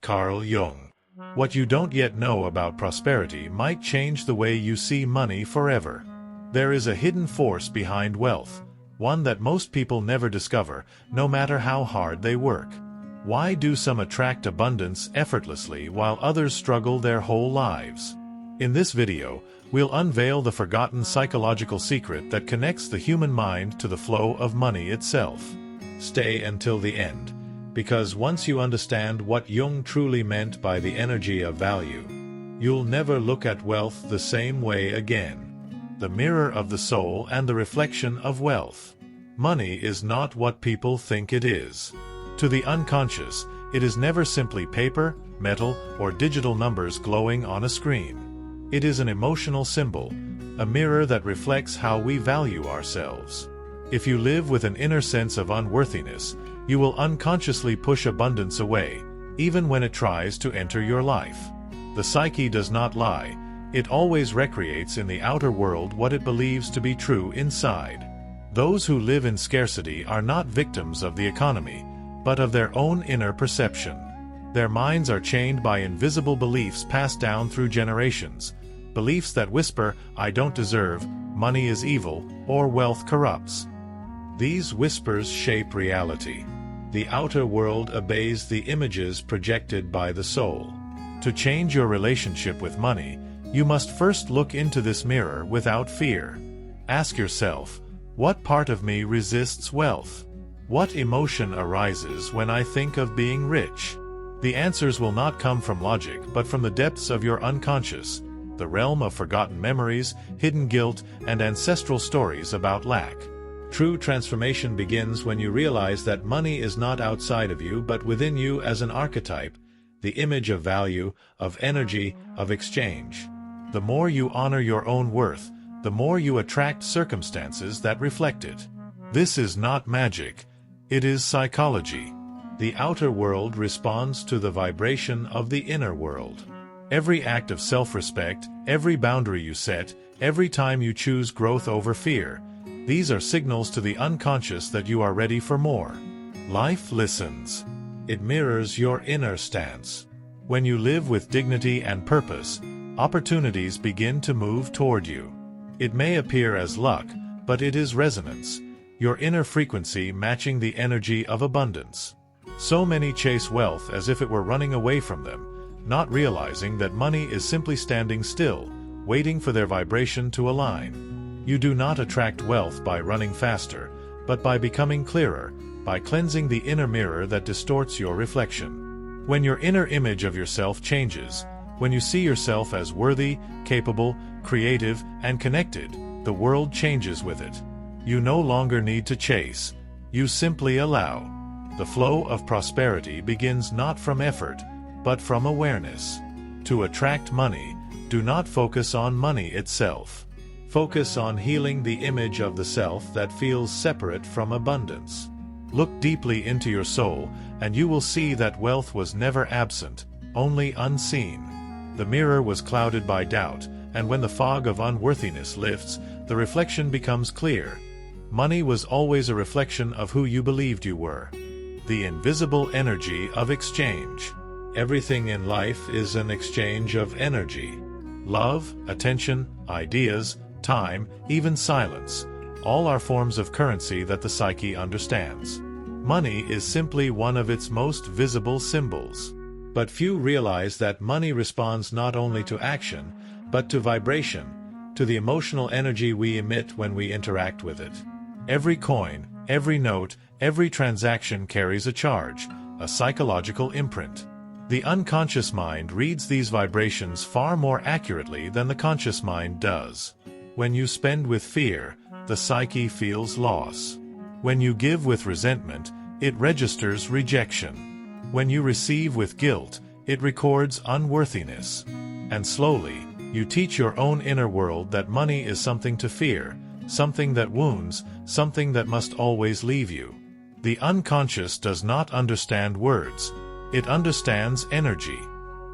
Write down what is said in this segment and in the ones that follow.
Carl Jung. What you don't yet know about prosperity might change the way you see money forever. There is a hidden force behind wealth, one that most people never discover, no matter how hard they work. Why do some attract abundance effortlessly while others struggle their whole lives? In this video, we'll unveil the forgotten psychological secret that connects the human mind to the flow of money itself. Stay until the end, because once you understand what Jung truly meant by the energy of value, you'll never look at wealth the same way again. The mirror of the soul and the reflection of wealth. Money is not what people think it is. To the unconscious, it is never simply paper, metal, or digital numbers glowing on a screen. It is an emotional symbol, a mirror that reflects how we value ourselves. If you live with an inner sense of unworthiness, you will unconsciously push abundance away, even when it tries to enter your life. The psyche does not lie. It always recreates in the outer world what it believes to be true inside. Those who live in scarcity are not victims of the economy, but of their own inner perception. Their minds are chained by invisible beliefs passed down through generations. Beliefs that whisper, "I don't deserve," "money is evil," or "wealth corrupts." These whispers shape reality. The outer world obeys the images projected by the soul. To change your relationship with money, you must first look into this mirror without fear. Ask yourself, what part of me resists wealth? What emotion arises when I think of being rich? The answers will not come from logic but from the depths of your unconscious, the realm of forgotten memories, hidden guilt, and ancestral stories about lack. True transformation begins when you realize that money is not outside of you but within you as an archetype, the image of value, of energy, of exchange. The more you honor your own worth, the more you attract circumstances that reflect it. This is not magic. It is psychology. The outer world responds to the vibration of the inner world. Every act of self-respect, every boundary you set, every time you choose growth over fear, these are signals to the unconscious that you are ready for more. Life listens. It mirrors your inner stance. When you live with dignity and purpose, opportunities begin to move toward you. It may appear as luck, but it is resonance, your inner frequency matching the energy of abundance. So many chase wealth as if it were running away from them, not realizing that money is simply standing still, waiting for their vibration to align. You do not attract wealth by running faster, but by becoming clearer, by cleansing the inner mirror that distorts your reflection. When your inner image of yourself changes, when you see yourself as worthy, capable, creative, and connected, the world changes with it. You no longer need to chase. You simply allow. The flow of prosperity begins not from effort, but from awareness. To attract money, do not focus on money itself. Focus on healing the image of the self that feels separate from abundance. Look deeply into your soul, and you will see that wealth was never absent, only unseen. The mirror was clouded by doubt, and when the fog of unworthiness lifts, the reflection becomes clear. Money was always a reflection of who you believed you were. The invisible energy of exchange. Everything in life is an exchange of energy. Love, attention, ideas, time, even silence, all are forms of currency that the psyche understands. Money is simply one of its most visible symbols. But few realize that money responds not only to action, but to vibration, to the emotional energy we emit when we interact with it. Every coin, every note, every transaction carries a charge, a psychological imprint. The unconscious mind reads these vibrations far more accurately than the conscious mind does. When you spend with fear, the psyche feels loss. When you give with resentment, it registers rejection. When you receive with guilt, it records unworthiness. And slowly, you teach your own inner world that money is something to fear, something that wounds, something that must always leave you. The unconscious does not understand words. It understands energy.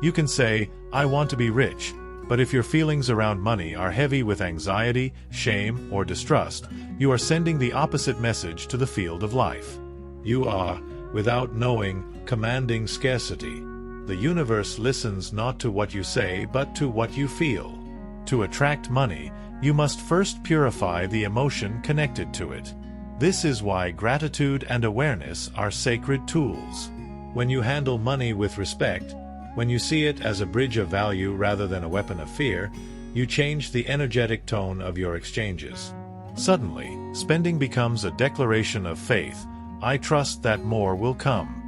You can say, "I want to be rich," but if your feelings around money are heavy with anxiety, shame, or distrust, you are sending the opposite message to the field of life. You are, without knowing, commanding scarcity. The universe listens not to what you say but to what you feel. To attract money, you must first purify the emotion connected to it. This is why gratitude and awareness are sacred tools. When you handle money with respect, when you see it as a bridge of value rather than a weapon of fear, you change the energetic tone of your exchanges. Suddenly, spending becomes a declaration of faith. I trust that more will come.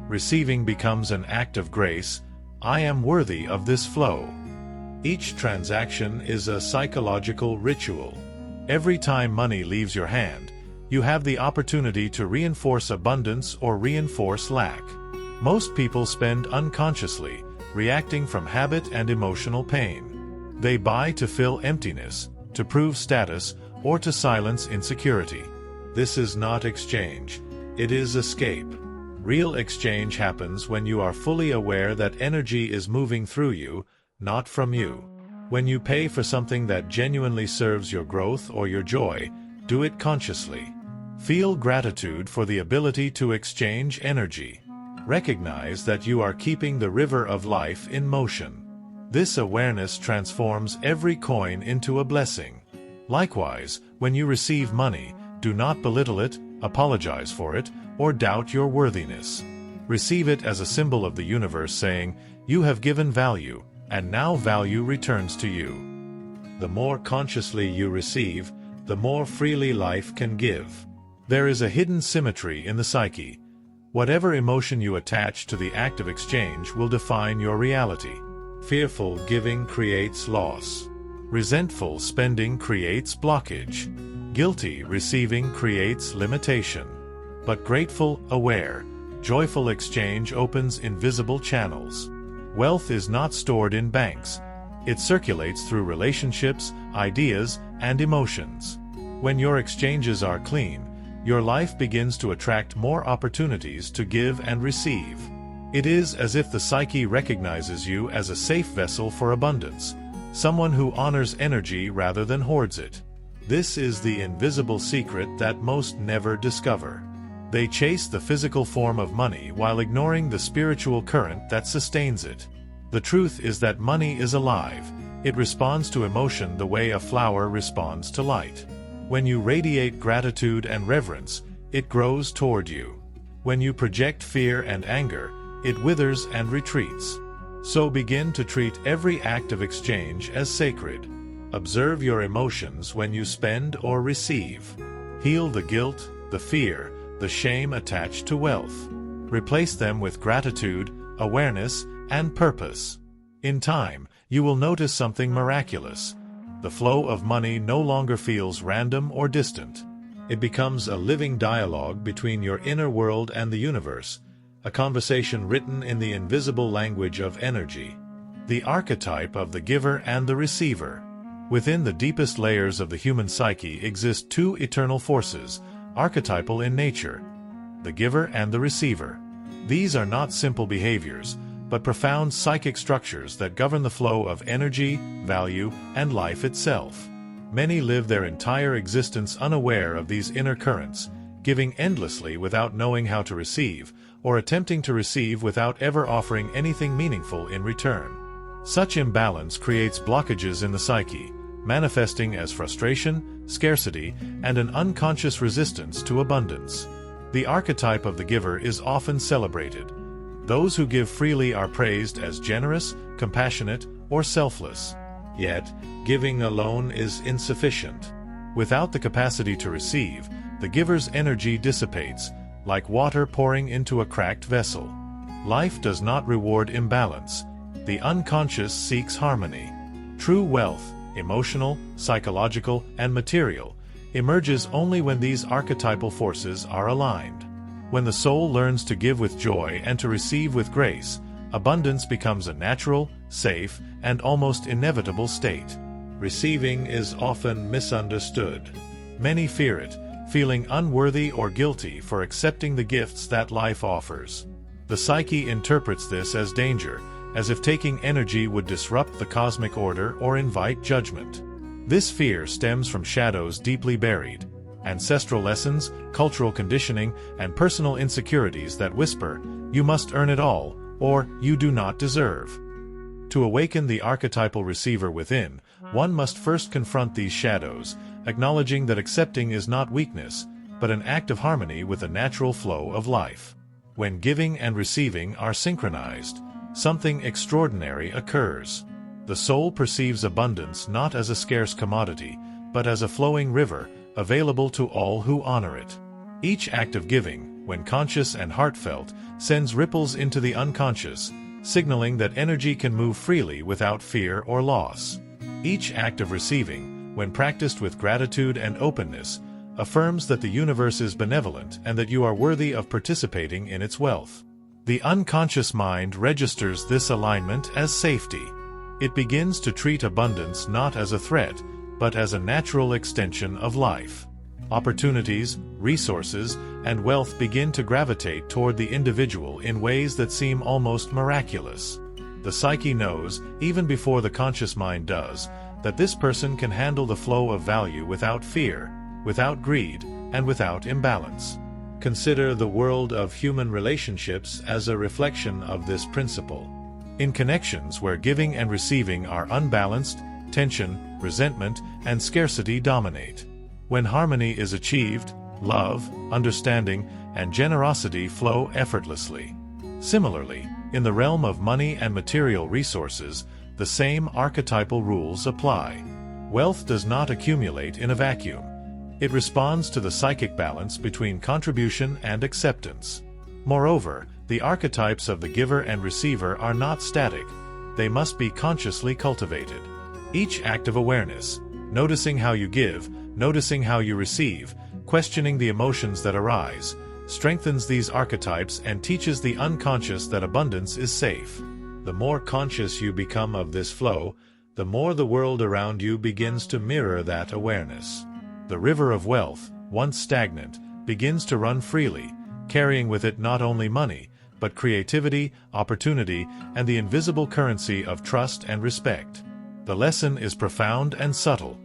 Receiving becomes an act of grace. I am worthy of this flow. Each transaction is a psychological ritual. Every time money leaves your hand, you have the opportunity to reinforce abundance or reinforce lack. Most people spend unconsciously, reacting from habit and emotional pain. They buy to fill emptiness, to prove status, or to silence insecurity. This is not exchange. It is escape. Real exchange happens when you are fully aware that energy is moving through you, not from you. When you pay for something that genuinely serves your growth or your joy, do it consciously. Feel gratitude for the ability to exchange energy. Recognize that you are keeping the river of life in motion. This awareness transforms every coin into a blessing. Likewise, when you receive money, do not belittle it, apologize for it, or doubt your worthiness. Receive it as a symbol of the universe saying, "You have given value, and now value returns to you." The more consciously you receive, the more freely life can give. There is a hidden symmetry in the psyche. Whatever emotion you attach to the act of exchange will define your reality. Fearful giving creates loss. Resentful spending creates blockage. Guilty receiving creates limitation. But grateful, aware, joyful exchange opens invisible channels. Wealth is not stored in banks. It circulates through relationships, ideas, and emotions. When your exchanges are clean, your life begins to attract more opportunities to give and receive. It is as if the psyche recognizes you as a safe vessel for abundance, someone who honors energy rather than hoards it. This is the invisible secret that most never discover. They chase the physical form of money while ignoring the spiritual current that sustains it. The truth is that money is alive. It responds to emotion the way a flower responds to light. When you radiate gratitude and reverence, it grows toward you. When you project fear and anger, it withers and retreats. So begin to treat every act of exchange as sacred. Observe your emotions when you spend or receive. Heal the guilt, the fear, the shame attached to wealth. Replace them with gratitude, awareness, and purpose. In time, you will notice something miraculous. The flow of money no longer feels random or distant. It becomes a living dialogue between your inner world and the universe, a conversation written in the invisible language of energy. The archetype of the giver and the receiver. Within the deepest layers of the human psyche exist two eternal forces, archetypal in nature: the giver and the receiver. These are not simple behaviors, but profound psychic structures that govern the flow of energy, value, and life itself. Many live their entire existence unaware of these inner currents, giving endlessly without knowing how to receive, or attempting to receive without ever offering anything meaningful in return. Such imbalance creates blockages in the psyche, manifesting as frustration, scarcity, and an unconscious resistance to abundance. The archetype of the giver is often celebrated. Those who give freely are praised as generous, compassionate, or selfless. Yet, giving alone is insufficient. Without the capacity to receive, the giver's energy dissipates, like water pouring into a cracked vessel. Life does not reward imbalance. The unconscious seeks harmony. True wealth, emotional, psychological, and material, emerges only when these archetypal forces are aligned. When the soul learns to give with joy and to receive with grace, abundance becomes a natural, safe, and almost inevitable state. Receiving is often misunderstood. Many fear it, feeling unworthy or guilty for accepting the gifts that life offers. The psyche interprets this as danger, as if taking energy would disrupt the cosmic order or invite judgment. This fear stems from shadows deeply buried, ancestral lessons, cultural conditioning, and personal insecurities that whisper, "You must earn it all, or "you do not deserve." To awaken the archetypal receiver within, one must first confront these shadows, acknowledging that accepting is not weakness, but an act of harmony with the natural flow of life. When giving and receiving are synchronized, something extraordinary occurs. The soul perceives abundance not as a scarce commodity, but as a flowing river, available to all who honor it. Each act of giving, when conscious and heartfelt, sends ripples into the unconscious, signaling that energy can move freely without fear or loss. Each act of receiving, when practiced with gratitude and openness, affirms that the universe is benevolent and that you are worthy of participating in its wealth. The unconscious mind registers this alignment as safety. It begins to treat abundance not as a threat, but as a natural extension of life. Opportunities, resources, and wealth begin to gravitate toward the individual in ways that seem almost miraculous. The psyche knows, even before the conscious mind does, that this person can handle the flow of value without fear, without greed, and without imbalance. Consider the world of human relationships as a reflection of this principle. In connections where giving and receiving are unbalanced, tension, resentment, and scarcity dominate. When harmony is achieved, love, understanding, and generosity flow effortlessly. Similarly, in the realm of money and material resources, the same archetypal rules apply. Wealth does not accumulate in a vacuum. It responds to the psychic balance between contribution and acceptance. Moreover, the archetypes of the giver and receiver are not static. They must be consciously cultivated. Each act of awareness, noticing how you give, noticing how you receive, questioning the emotions that arise, strengthens these archetypes and teaches the unconscious that abundance is safe. The more conscious you become of this flow, the more the world around you begins to mirror that awareness. The river of wealth, once stagnant, begins to run freely, carrying with it not only money, but creativity, opportunity, and the invisible currency of trust and respect. The lesson is profound and subtle.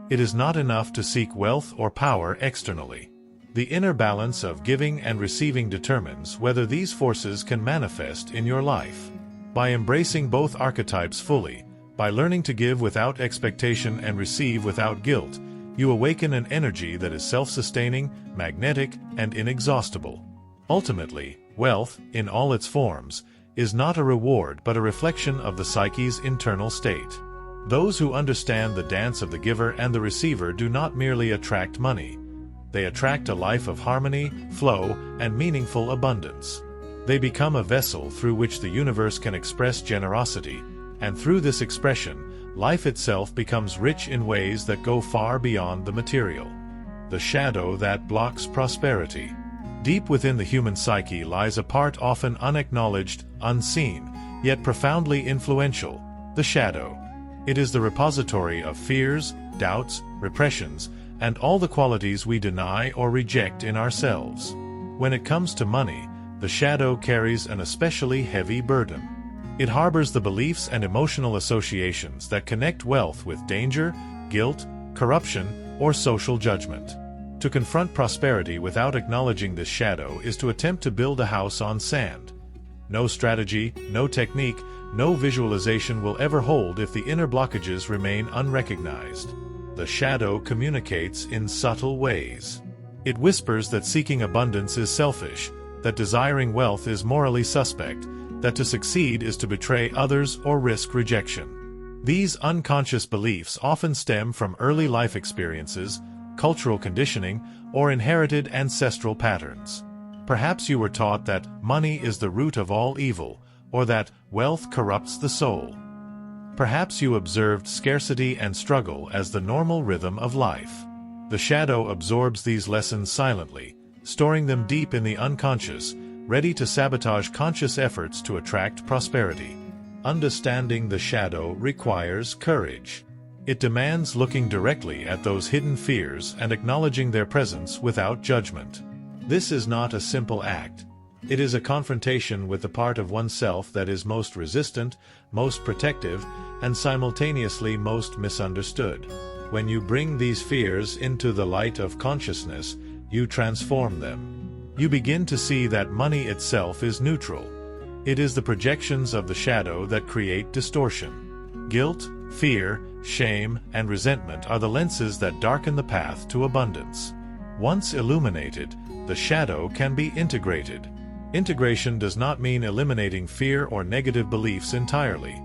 It is not enough to seek wealth or power externally. The inner balance of giving and receiving determines whether these forces can manifest in your life. By embracing both archetypes fully, by learning to give without expectation and receive without guilt, you awaken an energy that is self-sustaining, magnetic, and inexhaustible. Ultimately, wealth, in all its forms, is not a reward but a reflection of the psyche's internal state. Those who understand the dance of the giver and the receiver do not merely attract money. They attract a life of harmony, flow, and meaningful abundance. They become a vessel through which the universe can express generosity, and through this expression, life itself becomes rich in ways that go far beyond the material. The shadow that blocks prosperity. Deep within the human psyche lies a part often unacknowledged, unseen, yet profoundly influential: the shadow. It is the repository of fears, doubts, repressions, and all the qualities we deny or reject in ourselves. When it comes to money, the shadow carries an especially heavy burden. It harbors the beliefs and emotional associations that connect wealth with danger, guilt, corruption, or social judgment. To confront prosperity without acknowledging this shadow is to attempt to build a house on sand. No strategy, no technique, no visualization will ever hold if the inner blockages remain unrecognized. The shadow communicates in subtle ways. It whispers that seeking abundance is selfish, that desiring wealth is morally suspect, that to succeed is to betray others or risk rejection. These unconscious beliefs often stem from early life experiences, cultural conditioning, or inherited ancestral patterns. Perhaps you were taught that money is the root of all evil, or that wealth corrupts the soul. Perhaps you observed scarcity and struggle as the normal rhythm of life. The shadow absorbs these lessons silently, storing them deep in the unconscious, ready to sabotage conscious efforts to attract prosperity. Understanding the shadow requires courage. It demands looking directly at those hidden fears and acknowledging their presence without judgment. This is not a simple act. It is a confrontation with the part of oneself that is most resistant, most protective, and simultaneously most misunderstood. When you bring these fears into the light of consciousness, you transform them. You begin to see that money itself is neutral. It is the projections of the shadow that create distortion. Guilt, fear, shame, and resentment are the lenses that darken the path to abundance. Once illuminated, the shadow can be integrated. Integration does not mean eliminating fear or negative beliefs entirely.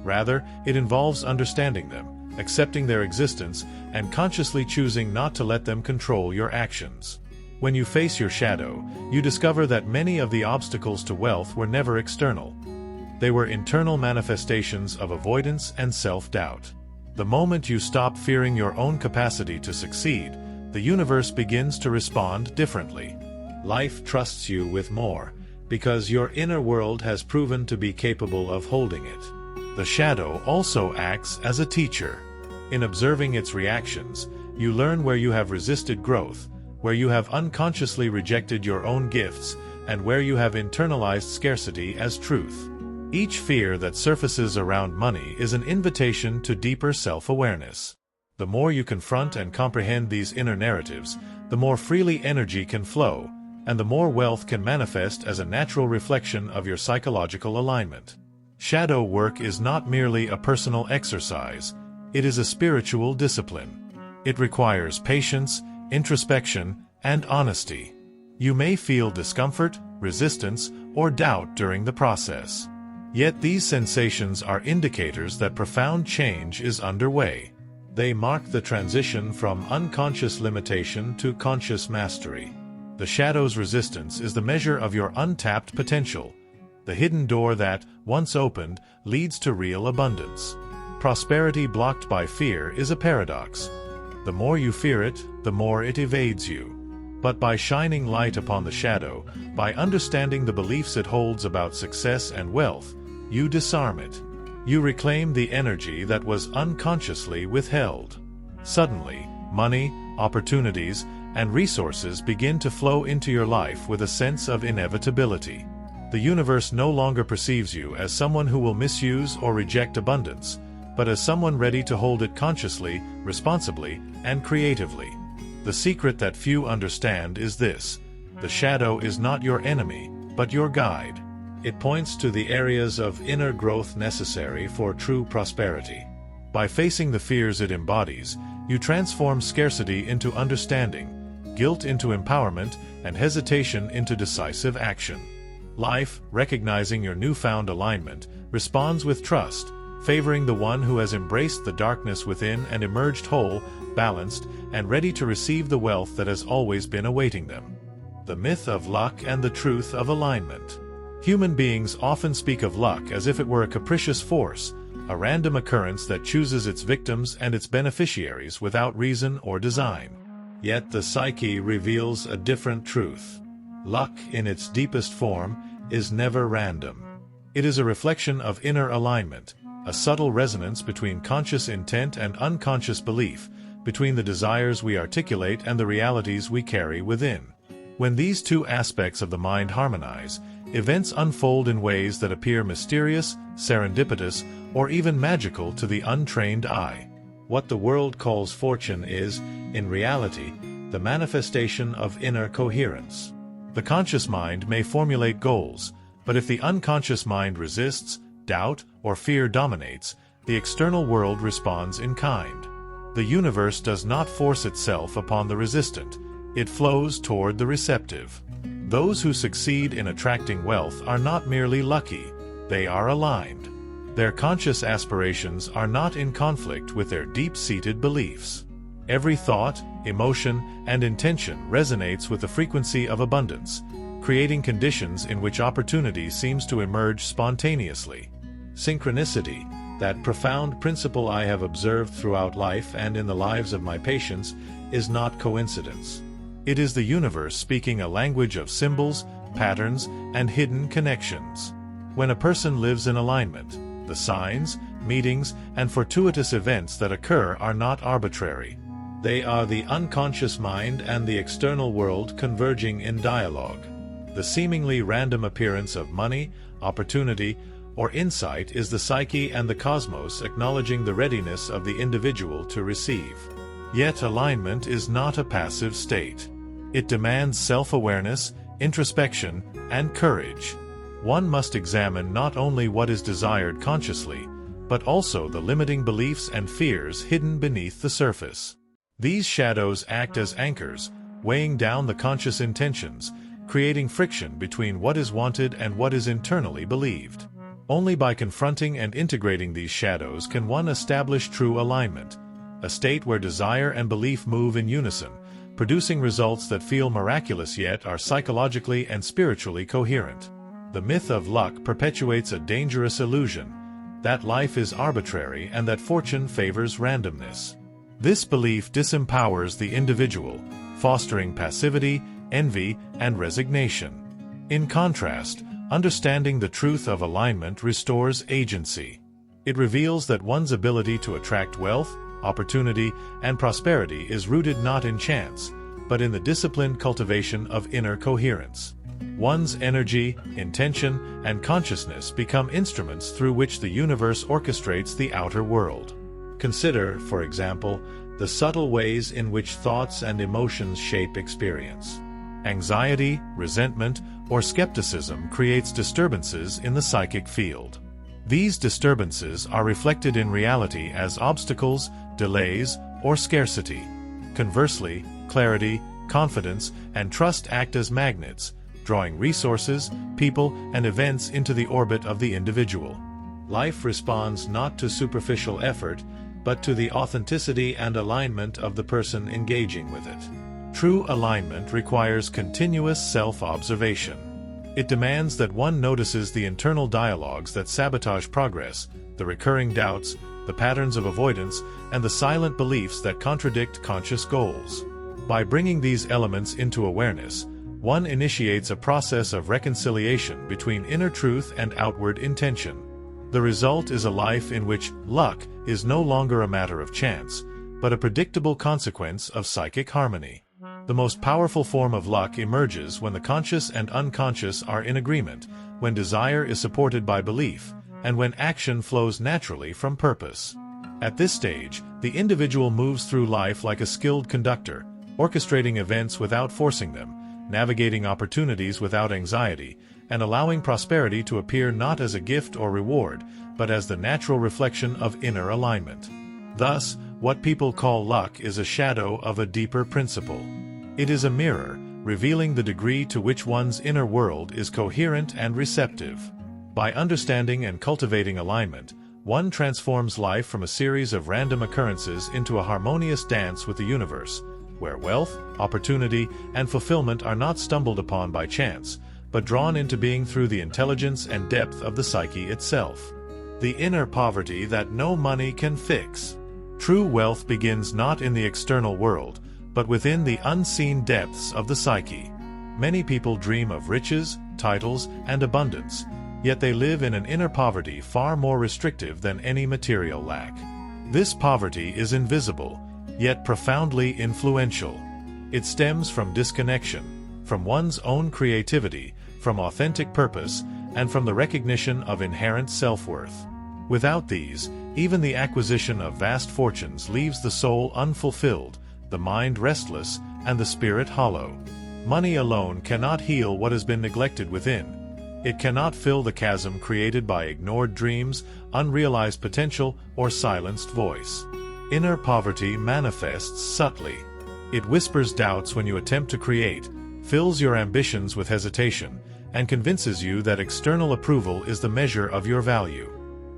Rather, it involves understanding them, accepting their existence, and consciously choosing not to let them control your actions. When you face your shadow, you discover that many of the obstacles to wealth were never external. They were internal manifestations of avoidance and self-doubt. The moment you stop fearing your own capacity to succeed, the universe begins to respond differently. Life trusts you with more, because your inner world has proven to be capable of holding it. The shadow also acts as a teacher. In observing its reactions, you learn where you have resisted growth, where you have unconsciously rejected your own gifts, and where you have internalized scarcity as truth. Each fear that surfaces around money is an invitation to deeper self-awareness. The more you confront and comprehend these inner narratives, the more freely energy can flow, and the more wealth can manifest as a natural reflection of your psychological alignment. Shadow work is not merely a personal exercise, it is a spiritual discipline. It requires patience, introspection, and honesty. You may feel discomfort, resistance, or doubt during the process. Yet these sensations are indicators that profound change is underway. They mark the transition from unconscious limitation to conscious mastery. The shadow's resistance is the measure of your untapped potential. The hidden door that, once opened, leads to real abundance. Prosperity blocked by fear is a paradox. The more you fear it, the more it evades you. But by shining light upon the shadow, by understanding the beliefs it holds about success and wealth, you disarm it. You reclaim the energy that was unconsciously withheld. Suddenly, money, opportunities, and resources begin to flow into your life with a sense of inevitability. The universe no longer perceives you as someone who will misuse or reject abundance, but as someone ready to hold it consciously, responsibly, and creatively. The secret that few understand is this: the shadow is not your enemy, but your guide. It points to the areas of inner growth necessary for true prosperity. By facing the fears it embodies, you transform scarcity into understanding, guilt into empowerment, and hesitation into decisive action. Life, recognizing your newfound alignment, responds with trust, favoring the one who has embraced the darkness within and emerged whole, balanced, and ready to receive the wealth that has always been awaiting them. The myth of luck and the truth of alignment. Human beings often speak of luck as if it were a capricious force, a random occurrence that chooses its victims and its beneficiaries without reason or design. Yet the psyche reveals a different truth. Luck, in its deepest form, is never random. It is a reflection of inner alignment, a subtle resonance between conscious intent and unconscious belief, between the desires we articulate and the realities we carry within. When these two aspects of the mind harmonize, events unfold in ways that appear mysterious, serendipitous, or even magical to the untrained eye. What the world calls fortune is, in reality, the manifestation of inner coherence. The conscious mind may formulate goals, but if the unconscious mind resists, doubt, or fear dominates, the external world responds in kind. The universe does not force itself upon the resistant, it flows toward the receptive. Those who succeed in attracting wealth are not merely lucky, they are aligned. Their conscious aspirations are not in conflict with their deep-seated beliefs. Every thought, emotion, and intention resonates with the frequency of abundance, creating conditions in which opportunity seems to emerge spontaneously. Synchronicity, that profound principle I have observed throughout life and in the lives of my patients, is not coincidence. It is the universe speaking a language of symbols, patterns, and hidden connections. When a person lives in alignment, the signs, meetings, and fortuitous events that occur are not arbitrary. They are the unconscious mind and the external world converging in dialogue. The seemingly random appearance of money, opportunity, or insight is the psyche and the cosmos acknowledging the readiness of the individual to receive. Yet alignment is not a passive state. It demands self-awareness, introspection, and courage. one must examine not only what is desired consciously, but also the limiting beliefs and fears hidden beneath the surface. These shadows act as anchors, weighing down the conscious intentions, creating friction between what is wanted and what is internally believed. Only by confronting and integrating these shadows can one establish true alignment, a state where desire and belief move in unison, producing results that feel miraculous yet are psychologically and spiritually coherent. The myth of luck perpetuates a dangerous illusion, that life is arbitrary and that fortune favors randomness. This belief disempowers the individual, fostering passivity, envy, and resignation. In contrast, understanding the truth of alignment restores agency. It reveals that one's ability to attract wealth, opportunity, and prosperity is rooted not in chance, but in the disciplined cultivation of inner coherence. One's energy, intention, and consciousness become instruments through which the universe orchestrates the outer world. Consider, for example, the subtle ways in which thoughts and emotions shape experience. Anxiety, resentment, or skepticism creates disturbances in the psychic field. These disturbances are reflected in reality as obstacles, delays, or scarcity. Conversely, clarity, confidence, and trust act as magnets, drawing resources, people, and events into the orbit of the individual. Life responds not to superficial effort, but to the authenticity and alignment of the person engaging with it. True alignment requires continuous self-observation. It demands that one notices the internal dialogues that sabotage progress, the recurring doubts, the patterns of avoidance, and the silent beliefs that contradict conscious goals. By bringing these elements into awareness, one initiates a process of reconciliation between inner truth and outward intention. The result is a life in which luck is no longer a matter of chance, but a predictable consequence of psychic harmony. The most powerful form of luck emerges when the conscious and unconscious are in agreement, when desire is supported by belief, and when action flows naturally from purpose. At this stage, the individual moves through life like a skilled conductor, orchestrating events without forcing them, navigating opportunities without anxiety, and allowing prosperity to appear not as a gift or reward, but as the natural reflection of inner alignment. Thus, what people call luck is a shadow of a deeper principle. It is a mirror, revealing the degree to which one's inner world is coherent and receptive. By understanding and cultivating alignment, one transforms life from a series of random occurrences into a harmonious dance with the universe, where wealth, opportunity, and fulfillment are not stumbled upon by chance, but drawn into being through the intelligence and depth of the psyche itself. The inner poverty that no money can fix. True wealth begins not in the external world, but within the unseen depths of the psyche. Many people dream of riches, titles, and abundance, yet they live in an inner poverty far more restrictive than any material lack. This poverty is invisible, yet profoundly influential. It stems from disconnection, from one's own creativity, from authentic purpose, and from the recognition of inherent self-worth. Without these, even the acquisition of vast fortunes leaves the soul unfulfilled, the mind restless, and the spirit hollow. Money alone cannot heal what has been neglected within. It cannot fill the chasm created by ignored dreams, unrealized potential, or silenced voice. Inner poverty manifests subtly. It whispers doubts when you attempt to create, fills your ambitions with hesitation, and convinces you that external approval is the measure of your value.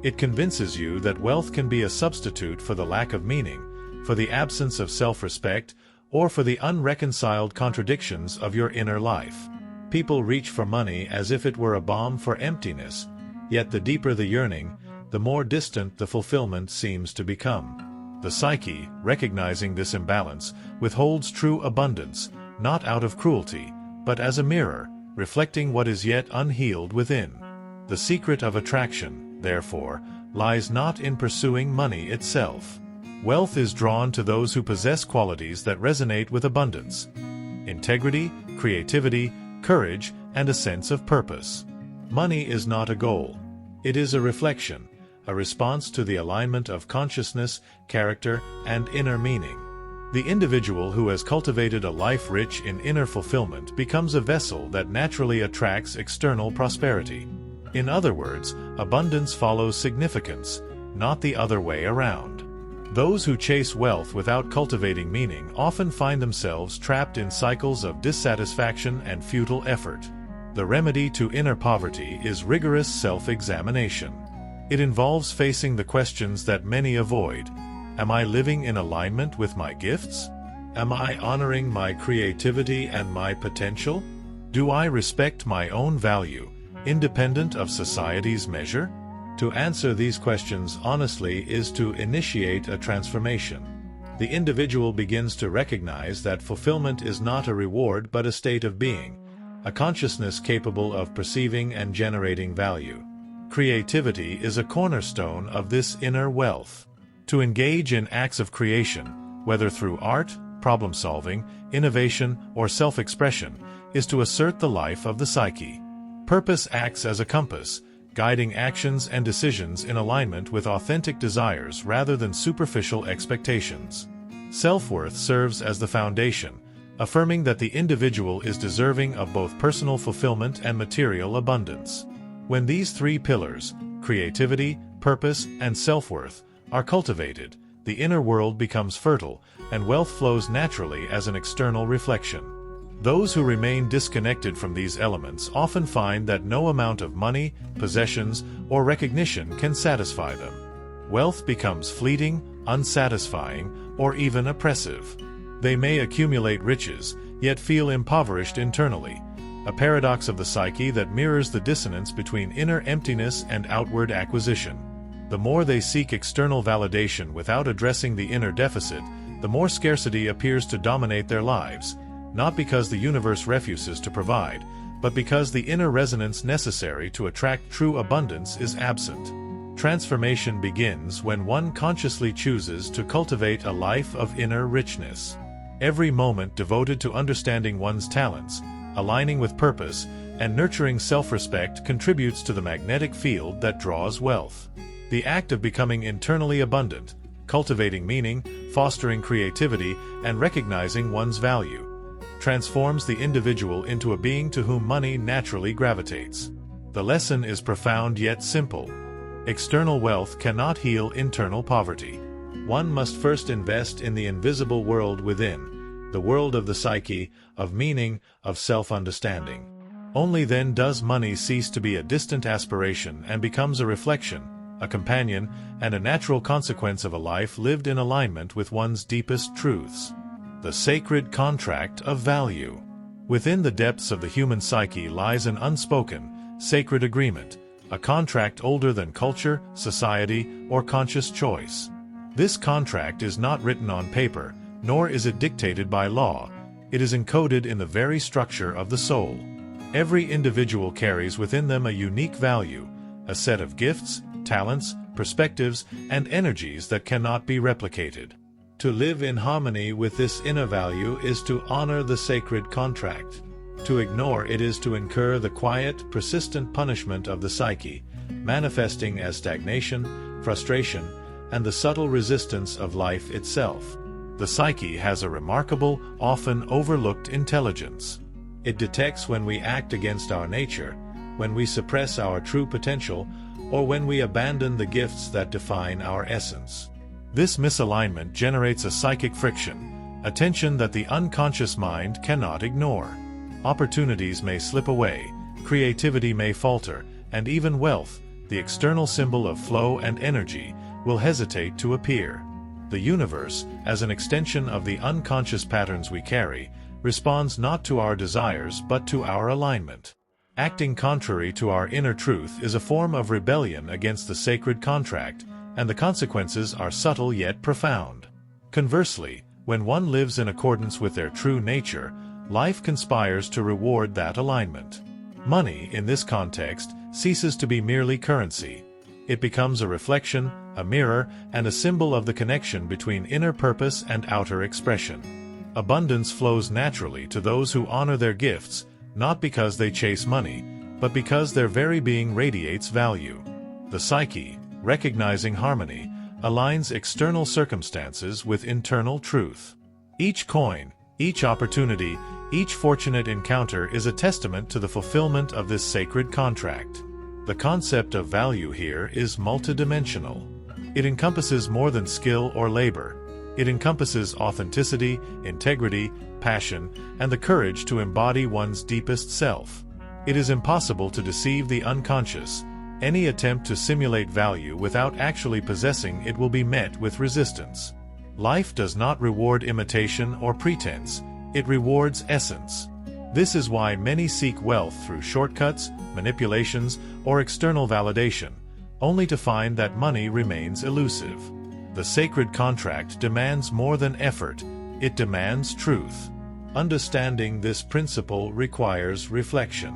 It convinces you that wealth can be a substitute for the lack of meaning, for the absence of self-respect, or for the unreconciled contradictions of your inner life. People reach for money as if it were a balm for emptiness, yet the deeper the yearning, the more distant the fulfillment seems to become. The psyche, recognizing this imbalance, withholds true abundance, not out of cruelty, but as a mirror, reflecting what is yet unhealed within. The secret of attraction, therefore, lies not in pursuing money itself. Wealth is drawn to those who possess qualities that resonate with abundance: integrity, creativity, courage, and a sense of purpose. Money is not a goal. It is a reflection, a response to the alignment of consciousness, character, and inner meaning. The individual who has cultivated a life rich in inner fulfillment becomes a vessel that naturally attracts external prosperity. In other words, abundance follows significance, not the other way around. Those who chase wealth without cultivating meaning often find themselves trapped in cycles of dissatisfaction and futile effort. The remedy to inner poverty is rigorous self-examination. It involves facing the questions that many avoid. Am I living in alignment with my gifts? Am I honoring my creativity and my potential? Do I respect my own value, independent of society's measure? To answer these questions honestly is to initiate a transformation. The individual begins to recognize that fulfillment is not a reward but a state of being, a consciousness capable of perceiving and generating value. Creativity is a cornerstone of this inner wealth. To engage in acts of creation, whether through art, problem-solving, innovation, or self-expression, is to assert the life of the psyche. Purpose acts as a compass, guiding actions and decisions in alignment with authentic desires rather than superficial expectations. Self-worth serves as the foundation, affirming that the individual is deserving of both personal fulfillment and material abundance. When these three pillars, creativity, purpose, and self-worth, are cultivated, the inner world becomes fertile, and wealth flows naturally as an external reflection. Those who remain disconnected from these elements often find that no amount of money, possessions, or recognition can satisfy them. Wealth becomes fleeting, unsatisfying, or even oppressive. They may accumulate riches, yet feel impoverished internally, a paradox of the psyche that mirrors the dissonance between inner emptiness and outward acquisition. The more they seek external validation without addressing the inner deficit, the more scarcity appears to dominate their lives, not because the universe refuses to provide, but because the inner resonance necessary to attract true abundance is absent. Transformation begins when one consciously chooses to cultivate a life of inner richness. Every moment devoted to understanding one's talents, aligning with purpose, and nurturing self-respect contributes to the magnetic field that draws wealth. The act of becoming internally abundant, cultivating meaning, fostering creativity, and recognizing one's value, transforms the individual into a being to whom money naturally gravitates. The lesson is profound yet simple. External wealth cannot heal internal poverty. One must first invest in the invisible world within, the world of the psyche, of meaning, of self-understanding. Only then does money cease to be a distant aspiration and becomes a reflection, a companion, and a natural consequence of a life lived in alignment with one's deepest truths. The sacred contract of value. Within the depths of the human psyche lies an unspoken, sacred agreement, a contract older than culture, society, or conscious choice. This contract is not written on paper, nor is it dictated by law. It is encoded in the very structure of the soul. Every individual carries within them a unique value, a set of gifts, talents, perspectives, and energies that cannot be replicated. To live in harmony with this inner value is to honor the sacred contract. To ignore it is to incur the quiet, persistent punishment of the psyche, manifesting as stagnation, frustration, and the subtle resistance of life itself. The psyche has a remarkable, often overlooked intelligence. It detects when we act against our nature, when we suppress our true potential, or when we abandon the gifts that define our essence. This misalignment generates a psychic friction, a tension that the unconscious mind cannot ignore. Opportunities may slip away, creativity may falter, and even wealth, the external symbol of flow and energy, will hesitate to appear. The universe, as an extension of the unconscious patterns we carry, responds not to our desires but to our alignment. Acting contrary to our inner truth is a form of rebellion against the sacred contract, and the consequences are subtle yet profound. Conversely, when one lives in accordance with their true nature, life conspires to reward that alignment. Money, in this context, ceases to be merely currency. It becomes a reflection, a mirror, and a symbol of the connection between inner purpose and outer expression. Abundance flows naturally to those who honor their gifts, not because they chase money, but because their very being radiates value. The psyche, recognizing harmony, aligns external circumstances with internal truth. Each coin, each opportunity, each fortunate encounter is a testament to the fulfillment of this sacred contract. The concept of value here is multidimensional. It encompasses more than skill or labor. It encompasses authenticity, integrity, passion, and the courage to embody one's deepest self. It is impossible to deceive the unconscious. Any attempt to simulate value without actually possessing it will be met with resistance. Life does not reward imitation or pretense, it rewards essence. This is why many seek wealth through shortcuts, manipulations, or external validation, only to find that money remains elusive. The sacred contract demands more than effort, it demands truth. Understanding this principle requires reflection.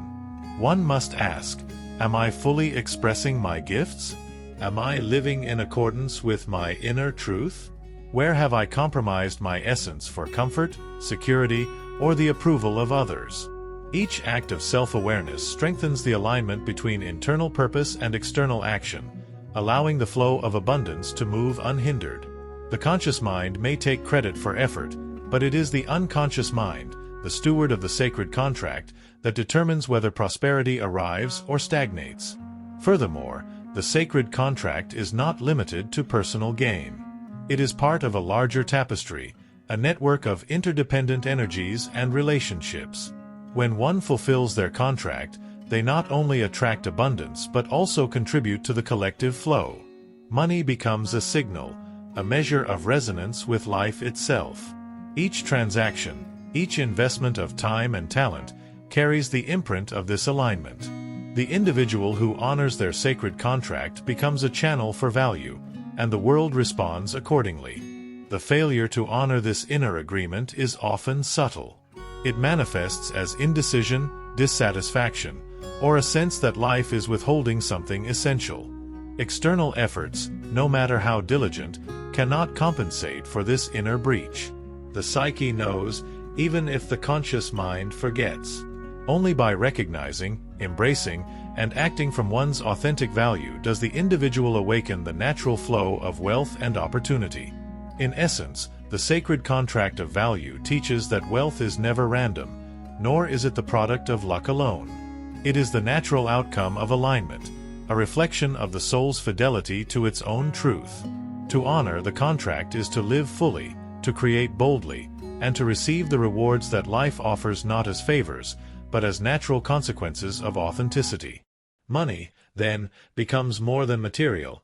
One must ask, am I fully expressing my gifts? Am I living in accordance with my inner truth? Where have I compromised my essence for comfort, security, or the approval of others? Each act of self-awareness strengthens the alignment between internal purpose and external action, allowing the flow of abundance to move unhindered. The conscious mind may take credit for effort, but it is the unconscious mind, the steward of the sacred contract, that determines whether prosperity arrives or stagnates. Furthermore, the sacred contract is not limited to personal gain. It is part of a larger tapestry, a network of interdependent energies and relationships. When one fulfills their contract, they not only attract abundance but also contribute to the collective flow. Money becomes a signal, a measure of resonance with life itself. Each transaction, each investment of time and talent, carries the imprint of this alignment. The individual who honors their sacred contract becomes a channel for value, and the world responds accordingly. The failure to honor this inner agreement is often subtle. It manifests as indecision, dissatisfaction, or a sense that life is withholding something essential. External efforts, no matter how diligent, cannot compensate for this inner breach. The psyche knows, even if the conscious mind forgets. Only by recognizing, embracing, and acting from one's authentic value does the individual awaken the natural flow of wealth and opportunity. In essence, the sacred contract of value teaches that wealth is never random, nor is it the product of luck alone. It is the natural outcome of alignment, a reflection of the soul's fidelity to its own truth. To honor the contract is to live fully, to create boldly, and to receive the rewards that life offers not as favors, but as natural consequences of authenticity. Money, then, becomes more than material.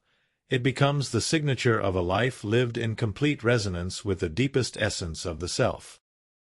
It becomes the signature of a life lived in complete resonance with the deepest essence of the self.